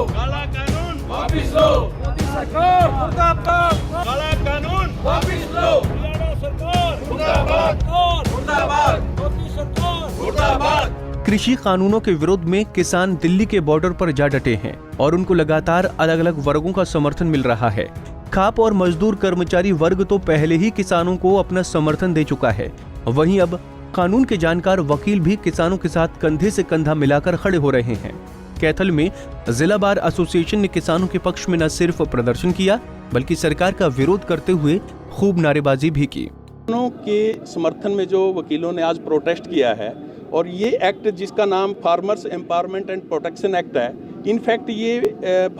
काला कानून वापिस लो। मोदी सरकार मुर्दाबाद, काला कानून वापिस लो। हरियाणा सरकार मुर्दाबाद, मुर्दाबाद, मोदी सरकार मुर्दाबाद। कृषि कानूनों के विरोध में किसान दिल्ली के बॉर्डर पर जा डटे हैं और उनको लगातार अलग अलग वर्गों का समर्थन मिल रहा है। खाप और मजदूर कर्मचारी वर्ग तो पहले ही किसानों को अपना समर्थन दे चुका है, वहीं अब कानून के जानकार वकील भी किसानों के साथ कंधे से कंधा मिलाकर खड़े हो रहे हैं। कैथल में जिला बार एसोसिएशन ने किसानों के पक्ष में न सिर्फ प्रदर्शन किया बल्कि सरकार का विरोध करते हुए खूब नारेबाजी भी की। किसानों के समर्थन में जो वकीलों ने आज प्रोटेस्ट किया है और ये एक्ट जिसका नाम farmers empowerment and protection act है, इनफैक्ट ये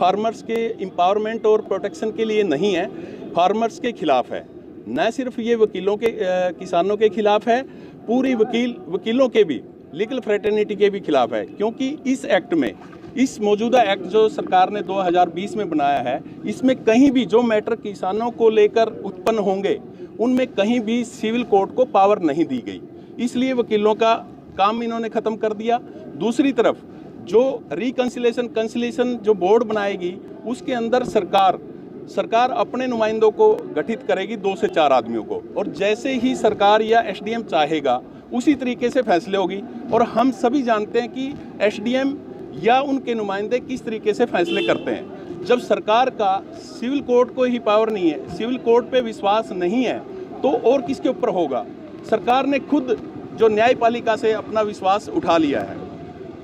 फार्मर्स के एम्पावरमेंट और प्रोटेक्शन के लिए नहीं है, फार्मर्स के खिलाफ है। न सिर्फ ये वकीलों के किसानों के खिलाफ है, पूरी वकीलों के भी, लीगल फ्रेटर्निटी के भी खिलाफ है। क्योंकि इस एक्ट में, इस मौजूदा एक्ट जो सरकार ने 2020 में बनाया है, इसमें कहीं भी जो मैटर किसानों को लेकर उत्पन्न होंगे उनमें कहीं भी सिविल कोर्ट को पावर नहीं दी गई, इसलिए वकीलों का काम इन्होंने ख़त्म कर दिया। दूसरी तरफ जो कंसिलेशन जो बोर्ड बनाएगी उसके अंदर सरकार अपने नुमाइंदों को गठित करेगी 2 से 4 आदमियों को, और जैसे ही सरकार या एसडीएम चाहेगा उसी तरीके से फैसले होगी। और हम सभी जानते हैं कि एसडीएम या उनके नुमाइंदे किस तरीके से फैसले करते हैं। जब सरकार का सिविल कोर्ट को ही पावर नहीं है, सिविल कोर्ट पे विश्वास नहीं है, तो और किसके ऊपर होगा। सरकार ने खुद जो न्यायपालिका से अपना विश्वास उठा लिया है,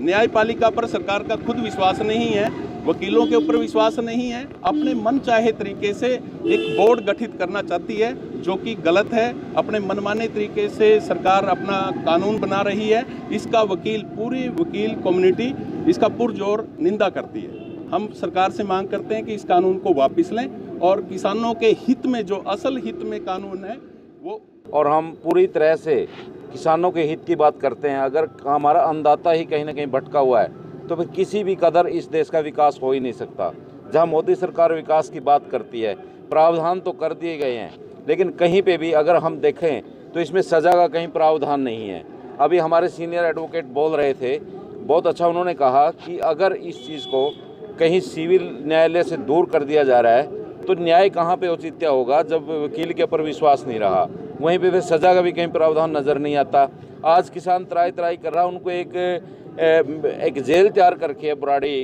न्यायपालिका पर सरकार का खुद विश्वास नहीं है, वकीलों के ऊपर विश्वास नहीं है, अपने मन चाहे तरीके से एक बोर्ड गठित करना चाहती है जो कि गलत है। अपने मनमाने तरीके से सरकार अपना कानून बना रही है, इसका पूरी वकील कम्युनिटी इसका पुरजोर निंदा करती है। हम सरकार से मांग करते हैं कि इस कानून को वापस लें और किसानों के हित में, जो असल हित में कानून है वो, और हम पूरी तरह से किसानों के हित की बात करते हैं। अगर हमारा अन्नदाता ही कहीं ना कहीं भटका हुआ है तो फिर किसी भी कदर इस देश का विकास हो ही नहीं सकता। जहां मोदी सरकार विकास की बात करती है, प्रावधान तो कर दिए गए हैं, लेकिन कहीं पे भी अगर हम देखें तो इसमें सज़ा का कहीं प्रावधान नहीं है। अभी हमारे सीनियर एडवोकेट बोल रहे थे, बहुत अच्छा उन्होंने कहा कि अगर इस चीज़ को कहीं सिविल न्यायालय से दूर कर दिया जा रहा है तो न्याय कहाँ पे औचित्य होगा जब वकील के ऊपर विश्वास नहीं रहा। वहीं पे फिर सज़ा का भी कहीं प्रावधान नज़र नहीं आता। आज किसान त्राई कर रहा, उनको एक जेल तैयार करके है बुराड़ी,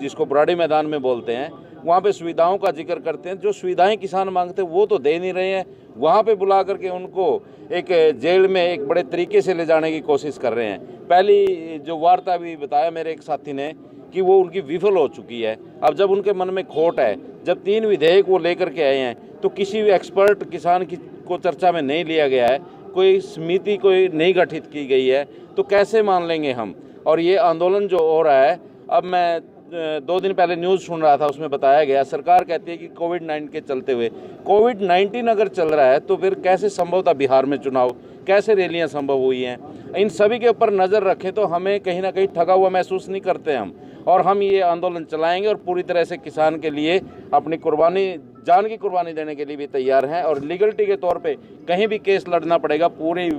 जिसको बुराड़ी मैदान में बोलते हैं, वहाँ पे सुविधाओं का जिक्र करते हैं। जो सुविधाएं किसान मांगते हैं वो तो दे नहीं रहे हैं, वहाँ पे बुला करके उनको एक जेल में एक बड़े तरीके से ले जाने की कोशिश कर रहे हैं। पहली जो वार्ता भी बताया मेरे एक साथी ने कि वो उनकी विफल हो चुकी है। अब जब उनके मन में खोट है, जब 3 विधेयक वो लेकर के आए हैं तो किसी भी एक्सपर्ट किसान को चर्चा में नहीं लिया गया है, कोई समिति कोई नहीं गठित की गई है, तो कैसे मान लेंगे हम। और ये आंदोलन जो हो रहा है, अब मैं 2 दिन पहले न्यूज़ सुन रहा था, उसमें बताया गया सरकार कहती है कि कोविड-19 के चलते हुए, कोविड-19 अगर चल रहा है तो फिर कैसे संभव था बिहार में चुनाव, कैसे रैलियां संभव हुई हैं। इन सभी के ऊपर नज़र रखें तो हमें कहीं ना कहीं ठगा हुआ महसूस नहीं करते हम, और हम ये आंदोलन चलाएंगे और पूरी तरह से किसान के लिए अपनी कुर्बानी, जान की कुर्बानी देने के लिए भी तैयार हैं। और लीगलिटी के तौर पे कहीं भी केस लड़ना पड़ेगा। पूरी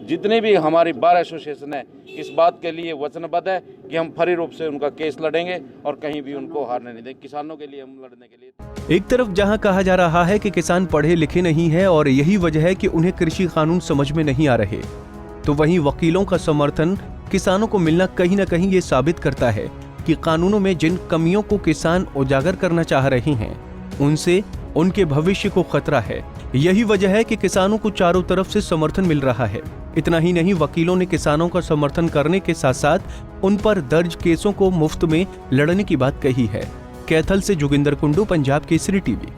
जितनी भी हमारी बार एसोसिएशन है इस बात के लिए वचनबद्ध है कि हम फरी रूप से उनका केस लड़ेंगे और कहीं भी उनको हारने नहीं देंगे। किसानों के लिए हम लड़ने के लिए। एक तरफ जहां कहा जा रहा है कि किसान पढ़े लिखे नहीं है और यही वजह है कि उन्हें कृषि कानून समझ में नहीं आ रहे, तो वहीं वकीलों का समर्थन किसानों को मिलना कहीं न कहीं ये साबित करता है कि कानूनों में जिन कमियों को किसान उजागर करना चाह रहे हैं उनसे उनके भविष्य को खतरा है। यही वजह है कि किसानों को चारों तरफ से समर्थन मिल रहा है। इतना ही नहीं, वकीलों ने किसानों का समर्थन करने के साथ साथ उन पर दर्ज केसों को मुफ्त में लड़ने की बात कही है। कैथल से जोगिंदर कुंडू, पंजाब केसरी टीवी।